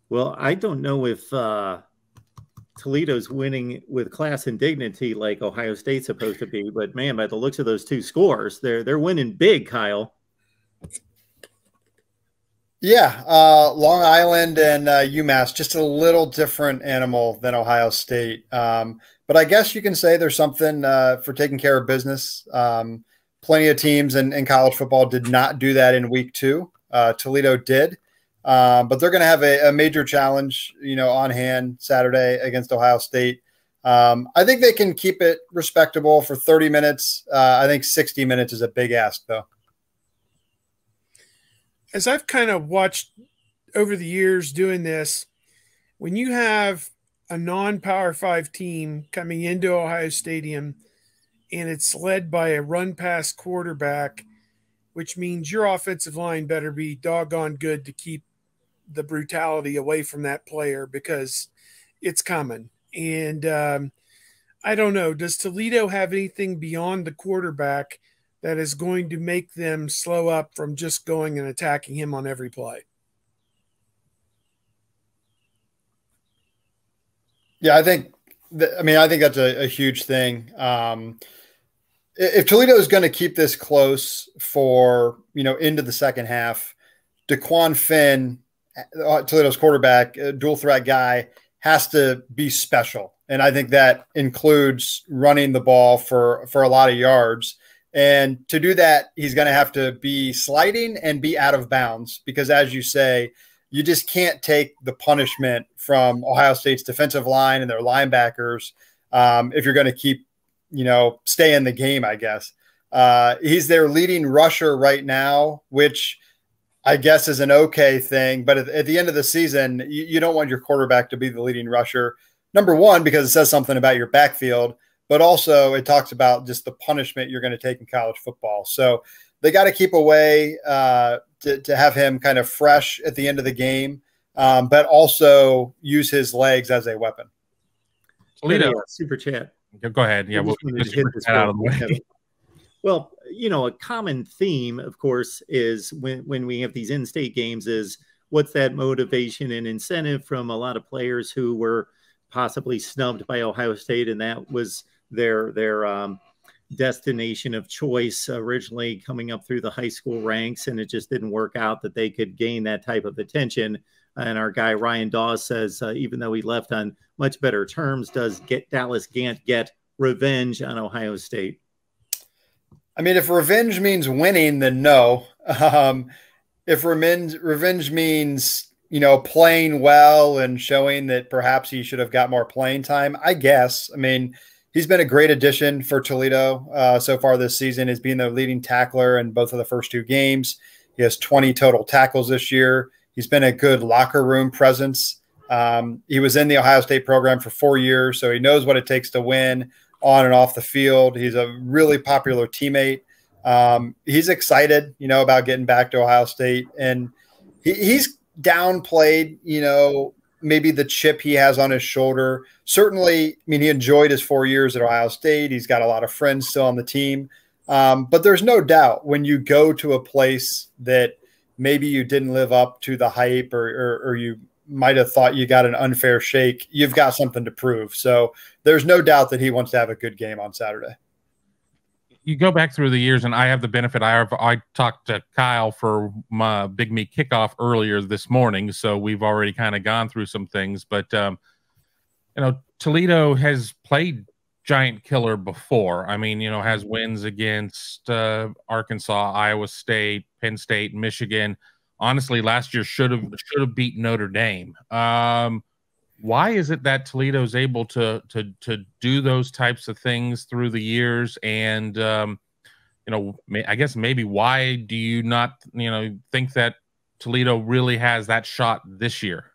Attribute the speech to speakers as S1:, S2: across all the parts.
S1: Well, I don't know if Toledo's winning with class and dignity like Ohio State's supposed to be, but man, by the looks of those two scores, they're winning big, Kyle.
S2: Yeah, Long Island and UMass, just a little different animal than Ohio State. But I guess you can say there's something for taking care of business. Plenty of teams in college football did not do that in week 2. Toledo did, but they're going to have a major challenge, on hand Saturday against Ohio State. I think they can keep it respectable for 30 minutes. I think 60 minutes is a big ask, though.
S3: As I've kind of watched over the years doing this, when you have a non-Power 5 team coming into Ohio Stadium and it's led by a run-pass quarterback, which means your offensive line better be doggone good to keep the brutality away from that player because it's coming. And I don't know, does Toledo have anything beyond the quarterback that is going to make them slow up from just going and attacking him on every play?
S2: Yeah, I think that's a huge thing. If Toledo is going to keep this close for, into the second half, DeQuan Finn, Toledo's quarterback, dual threat guy, has to be special. And I think that includes running the ball for a lot of yards. And to do that, he's going to have to be sliding and be out of bounds because, as you say, you just can't take the punishment from Ohio State's defensive line and their linebackers if you're going to keep, stay in the game, I guess. He's their leading rusher right now, which I guess is an okay thing. But at the end of the season, you don't want your quarterback to be the leading rusher. Number one, because it says something about your backfield. But also it talks about just the punishment you're going to take in college football. So they got to keep away to have him kind of fresh at the end of the game, but also use his legs as a weapon.
S1: Toledo, super chat.
S4: Go ahead. Yeah, we'll hit this out of the way.
S1: Well, a common theme, of course, is when we have these in-state games is what's that motivation and incentive from a lot of players who were possibly snubbed by Ohio State, and that was their destination of choice originally coming up through the high school ranks, and it just didn't work out that they could gain that type of attention. And our guy Ryan Dawes says, even though he left on much better terms, does Dallas Gantt get revenge on Ohio State?
S2: I mean, if revenge means winning, then no. If revenge means, playing well and showing that perhaps he should have got more playing time, I guess. I mean, he's been a great addition for Toledo so far this season. He's been their leading tackler in both of the first 2 games. He has 20 total tackles this year. He's been a good locker room presence. He was in the Ohio State program for 4 years, so he knows what it takes to win on and off the field. He's a really popular teammate. He's excited, about getting back to Ohio State. And he's downplayed, maybe the chip he has on his shoulder. Certainly, I mean, he enjoyed his 4 years at Ohio State. He's got a lot of friends still on the team. But there's no doubt when you go to a place that maybe you didn't live up to the hype or you might have thought you got an unfair shake, you've got something to prove. So there's no doubt that he wants to have a good game on Saturday.
S4: You go back through the years, and I have the benefit. I talked to Kyle for my Big Meat kickoff earlier this morning, so we've already kind of gone through some things. But Toledo has played giant killer before. I mean, has wins against Arkansas, Iowa State, Penn State, Michigan. Honestly, last year should have beat Notre Dame. Why is it that Toledo's able to do those types of things through the years? And I guess maybe why do you not think that Toledo really has that shot this year?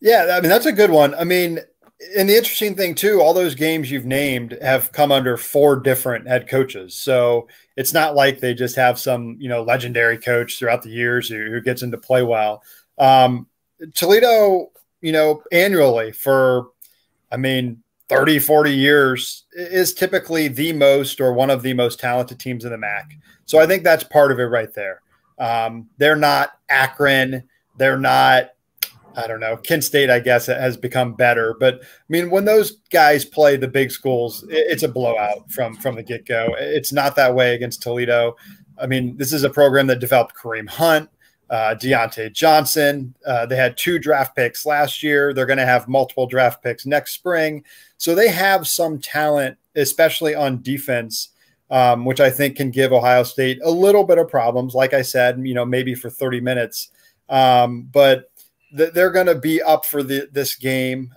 S2: Yeah, I mean, that's a good one. I mean, and the interesting thing too, all those games you've named have come under 4 different head coaches. So it's not like they just have some, legendary coach throughout the years who gets into play well. Toledo, annually for, 30, 40 years is typically the most or one of the most talented teams in the MAC. So I think that's part of it right there. They're not Akron. They're not, I don't know, Kent State, I guess, has become better. But I mean, when those guys play the big schools, it's a blowout from the get-go. It's not that way against Toledo. I mean, this is a program that developed Kareem Hunt, Deontay Johnson. They had 2 draft picks last year. They're going to have multiple draft picks next spring. So they have some talent, especially on defense, which I think can give Ohio State a little bit of problems. Like I said, maybe for 30 minutes. But they're going to be up for this game.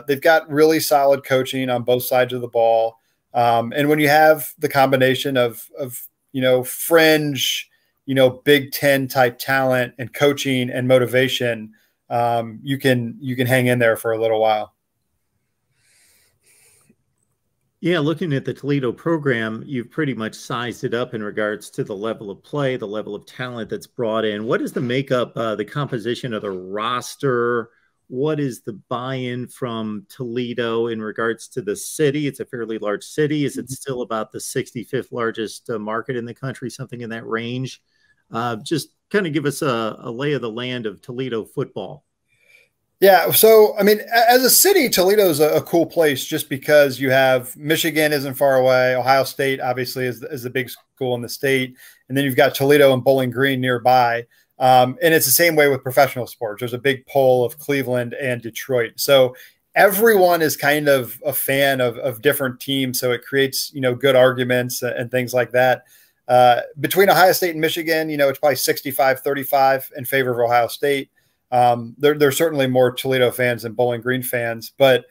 S2: They've got really solid coaching on both sides of the ball. And when you have the combination of fringe, Big Ten type talent and coaching and motivation, you can hang in there for a little while.
S1: Yeah, looking at the Toledo program, you've pretty much sized it up in regards to the level of play, the level of talent that's brought in. What is the makeup, the composition of the roster? What is the buy-in from Toledo in regards to the city? It's a fairly large city. Is it still about the 65th largest market in the country, something in that range? Just kind of give us a lay of the land of Toledo football.
S2: Yeah. So, I mean, as a city, Toledo is a cool place just because you have Michigan isn't far away. Ohio State obviously is the big school in the state. And then you've got Toledo and Bowling Green nearby. And it's the same way with professional sports. There's a big pull of Cleveland and Detroit. So everyone is kind of a fan of different teams. So it creates, good arguments and things like that. Between Ohio State and Michigan, it's probably 65-35 in favor of Ohio State. There's certainly more Toledo fans than Bowling Green fans, but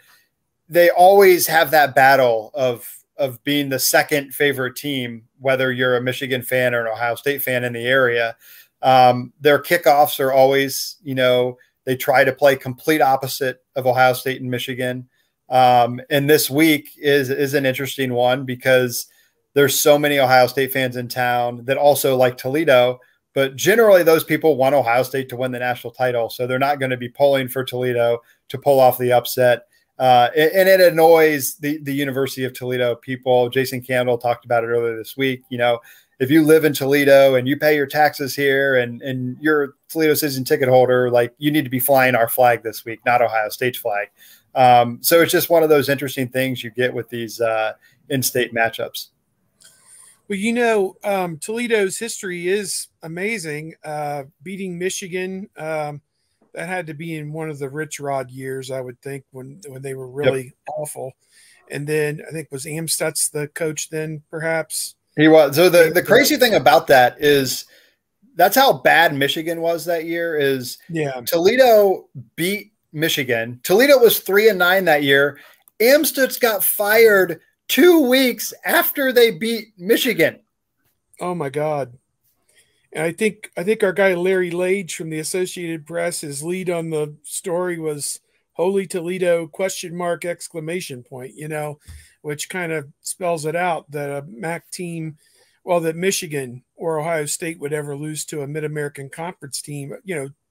S2: they always have that battle of being the second favorite team, whether you're a Michigan fan or an Ohio State fan in the area. Their kickoffs are always, they try to play complete opposite of Ohio State and Michigan. And this week is an interesting one because there's so many Ohio State fans in town that also like Toledo. But generally, those people want Ohio State to win the national title, so they're not going to be pulling for Toledo to pull off the upset. And it annoys the University of Toledo people. Jason Campbell talked about it earlier this week. If you live in Toledo and you pay your taxes here and you're a Toledo season ticket holder, like you need to be flying our flag this week, not Ohio State's flag. So it's just one of those interesting things you get with these in-state matchups.
S3: Well, Toledo's history is amazing. Beating Michigan, that had to be in one of the Rich Rod years, I would think, when they were really awful. And then I think was Amstutz the coach then, perhaps? He was.
S2: So the crazy thing about that is that's how bad Michigan was that year is Toledo beat Michigan. Toledo was 3-9 that year. Amstutz got fired 2 weeks after they beat Michigan.
S3: Oh my God. And I think our guy Larry Lage from the Associated Press, his lead on the story was Holy Toledo ? Which kind of spells it out that a MAC team, that Michigan or Ohio State would ever lose to a Mid-American Conference team,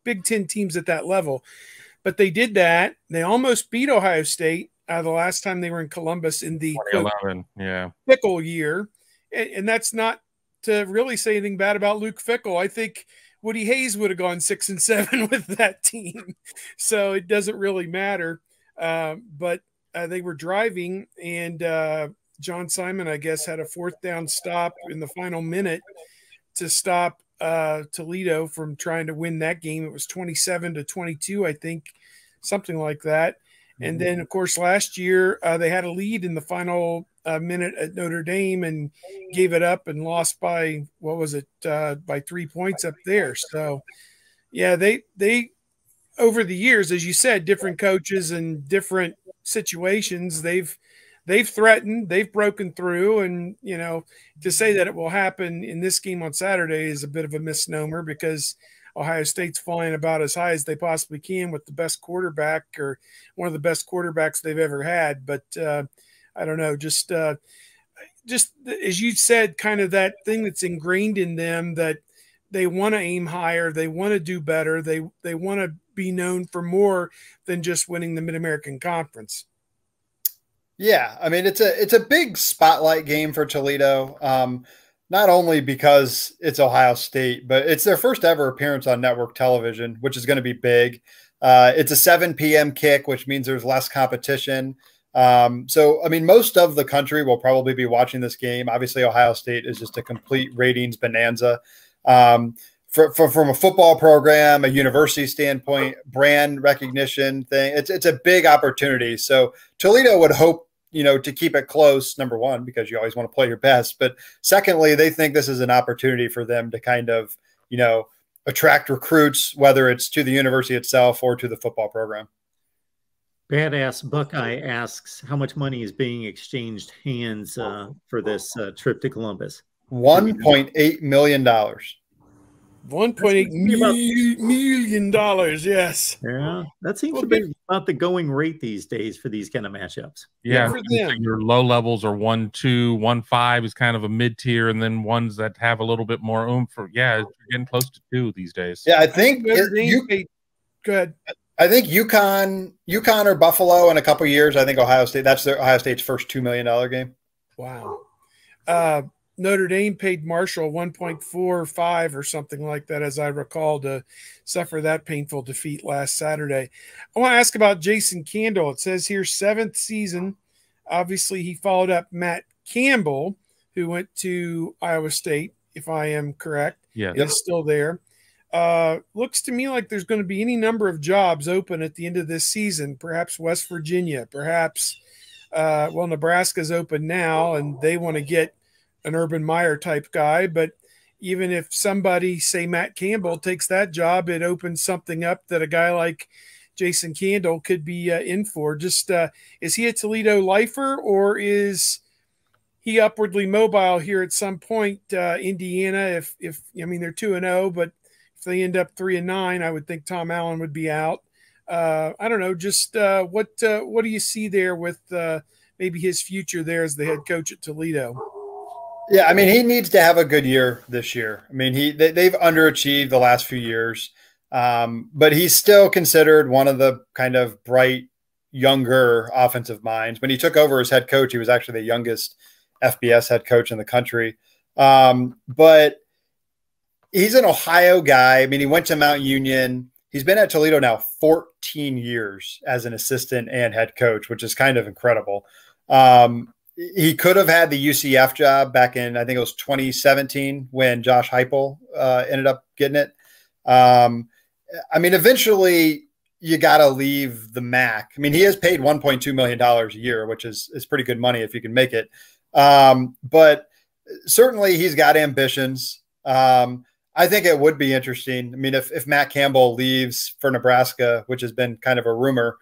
S3: Big Ten teams at that level. But they did that. They almost beat Ohio State the last time they were in Columbus in the
S4: 2011,
S3: Fickle year. And that's not to really say anything bad about Luke Fickle. I think Woody Hayes would have gone 6-7 with that team. So it doesn't really matter. But they were driving and John Simon, I guess, had a 4th down stop in the final minute to stop Toledo from trying to win that game. It was 27-22, I think, something like that. And then, of course, last year they had a lead in the final minute at Notre Dame and gave it up and lost by, by 3 points up there. So, yeah, they over the years, as you said, different coaches and different situations, they've threatened, they've broken through. And, to say that it will happen in this game on Saturday is a bit of a misnomer because Ohio State's flying about as high as they possibly can with the best quarterback or one of the best quarterbacks they've ever had. But I don't know, just as you said, kind of that thing that's ingrained in them that they want to aim higher, they want to do better, they want to be known for more than just winning the Mid-American Conference.
S2: Yeah, I mean, it's a big spotlight game for Toledo. Not only because it's Ohio State, but it's their first ever appearance on network television, which is going to be big. It's a 7 p.m. kick, which means there's less competition. So, I mean, most of the country will probably be watching this game. Obviously, Ohio State is just a complete ratings bonanza. From a football program, a university standpoint, brand recognition thing, it's a big opportunity. So Toledo would hope, to keep it close, number one, because you always want to play your best. But secondly, they think this is an opportunity for them to kind of, attract recruits, whether it's to the university itself or to the football program.
S1: Badass Buckeye asks how much money is being exchanged hands for this trip to Columbus.
S2: $1.8 million.
S3: $1.8 million. Yes.
S1: Yeah, that seems to be about the going rate these days for these kind of matchups.
S4: Yeah,
S3: for them.
S4: Your low levels are 1-2, 1-5 is kind of a mid tier, and then ones that have a little bit more oomph. You're getting close to 2 these days.
S2: Yeah, I think
S3: go ahead.
S2: I think UConn or Buffalo in a couple of years. I think Ohio State. That's Ohio State's first $2 million game.
S3: Wow. Notre Dame paid Marshall 1.45 or something like that, as I recall, to suffer that painful defeat last Saturday. I want to ask about Jason Candle. It says here 7th season. Obviously, he followed up Matt Campbell, who went to Iowa State, if I am correct.
S4: Yeah,
S3: is still there. Looks to me like there's going to be any number of jobs open at the end of this season. Perhaps West Virginia, perhaps, Nebraska's open now and they want to get an Urban Meyer type guy. But even if somebody, say Matt Campbell, takes that job, it opens something up that a guy like Jason Candle could be in for. Just is he a Toledo lifer, or is he upwardly mobile here at some point? Indiana, if I mean, they're 2-0, but if they end up 3-9, I would think Tom Allen would be out. I don't know. Just what do you see there with maybe his future there as the head coach at Toledo?
S2: Yeah, I mean, he needs to have a good year this year. I mean, they've underachieved the last few years, but he's still considered one of the kind of bright, younger offensive minds. When he took over as head coach, he was actually the youngest FBS head coach in the country. But he's an Ohio guy. I mean, he went to Mount Union. He's been at Toledo now 14 years as an assistant and head coach, which is kind of incredible. He could have had the UCF job back in, I think it was 2017 when Josh Heupel ended up getting it. I mean, eventually you got to leave the MAC. I mean, he has paid $1.2 million a year, which is pretty good money if you can make it. But certainly he's got ambitions. I think it would be interesting. I mean, if Matt Campbell leaves for Nebraska, which has been kind of a rumor,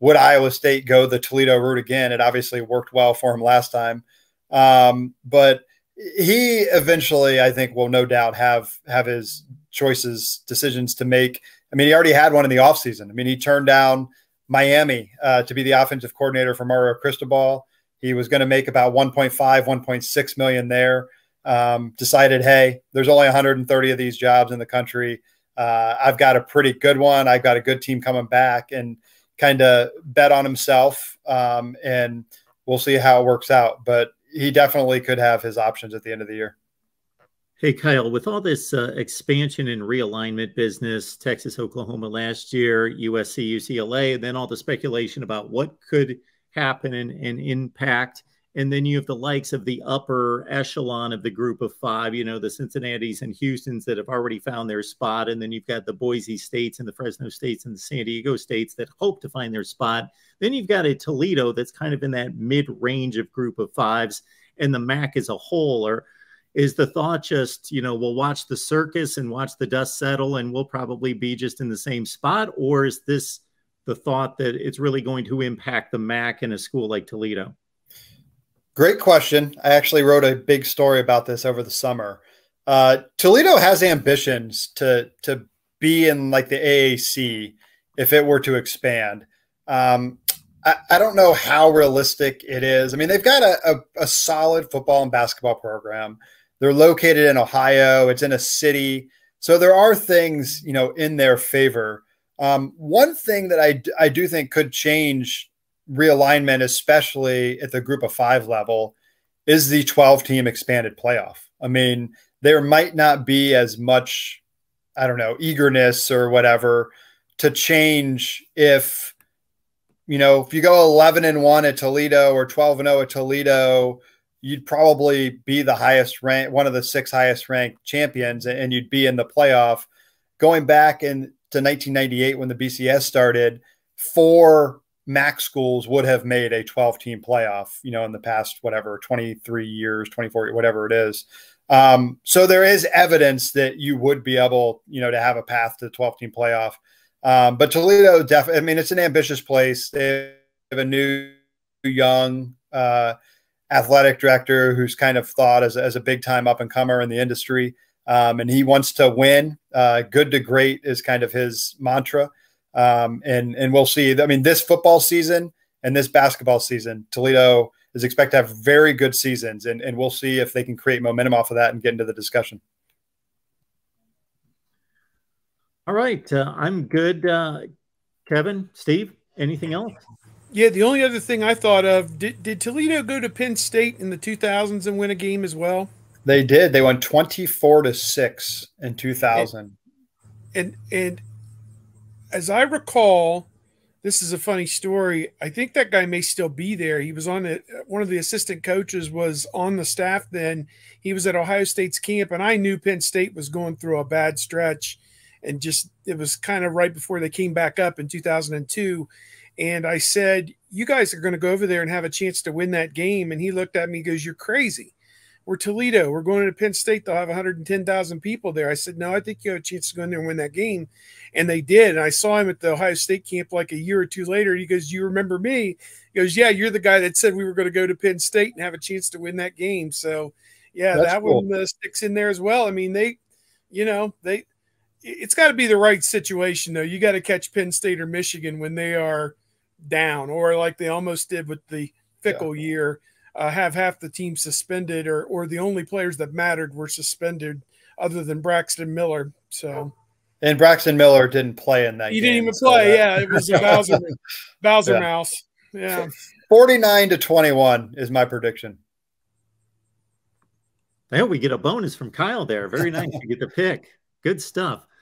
S2: would Iowa State go the Toledo route again? It obviously worked well for him last time. But he eventually, I think, will no doubt have his decisions to make. I mean, he already had one in the offseason. I mean, he turned down Miami to be the offensive coordinator for Mario Cristobal. He was going to make about 1.5, 1.6 million there. Decided, hey, there's only 130 of these jobs in the country. I've got a pretty good one. I've got a good team coming back, and kind of bet on himself. And we'll see how it works out. But he definitely could have his options at the end of the year.
S1: Hey, Kyle, with all this expansion and realignment business, Texas, Oklahoma last year, USC, UCLA, and then all the speculation about what could happen and impact. And then you have the likes of the upper echelon of the group of 5, the Cincinnatis and Houstons that have already found their spot. And then you've got the Boise States and the Fresno States and the San Diego States that hope to find their spot. Then you've got a Toledo that's kind of in that mid-range of group of 5s, and the MAC as a whole. Or is the thought just, we'll watch the circus and watch the dust settle and we'll probably be just in the same spot? Or is this the thought that it's really going to impact the MAC in a school like Toledo?
S2: Great question. I actually wrote a big story about this over the summer. Toledo has ambitions to be in like the AAC if it were to expand. I don't know how realistic it is. I mean, they've got a solid football and basketball program. They're located in Ohio. It's in a city. So there are things, in their favor. One thing that I do think could change realignment, especially at the group of 5 level, is the 12-team expanded playoff. I mean, there might not be as much, eagerness or whatever to change if, you know, if you go 11-1 at Toledo or 12-0 at Toledo, you'd probably be the highest ranked, one of the 6 highest ranked champions, and you'd be in the playoff. Going back to 1998 when the BCS started, 4 MAC schools would have made a 12-team playoff, you know, in the past, whatever, 23 years, 24, whatever it is. So there is evidence that you would be able, you know, to have a path to the 12-team playoff. But Toledo, definitely, I mean, it's an ambitious place. They have a new, young, athletic director who's kind of thought as a big time up and comer in the industry. And he wants to win. Good to great is kind of his mantra. And we'll see. I mean, this football season and this basketball season, Toledo is expected to have very good seasons, and we'll see if they can create momentum off of that and get into the discussion.
S1: All right. I'm good. Kevin, Steve, anything else?
S3: Yeah, the only other thing I thought of, did Toledo go to Penn State in the 2000s and win a game as well?
S2: They did. They won 24-6 in 2000.
S3: And as I recall, this is a funny story. I think that guy may still be there. He was on one of the assistant coaches was on the staff then. He was at Ohio State's camp, and I knew Penn State was going through a bad stretch, and just it was kind of right before they came back up in 2002. And I said, you guys are going to go over there and have a chance to win that game. And he looked at me and goes, you're crazy. We're Toledo. We're going to Penn State. They'll have 110,000 people there. I said, no, I think you have a chance to go in there and win that game. And they did. And I saw him at the Ohio State camp like a year or two later. He goes, you remember me? He goes, yeah, you're the guy that said we were going to go to Penn State and have a chance to win that game. So, yeah,
S2: that's
S3: that
S2: cool.
S3: one sticks in there as well. I mean, it's got to be the right situation, though. You got to catch Penn State or Michigan when they are down, or like they almost did with the Fickle year, have half the team suspended, or the only players that mattered were suspended other than Braxton Miller. So,
S2: and Braxton Miller didn't play in that game.
S3: He didn't even play. Yeah, it was a Bowser
S2: Yeah.
S3: mouse. Yeah.
S2: 49-21 is my prediction.
S1: I hope we get a bonus from Kyle there. Very nice. You get the pick. Good stuff.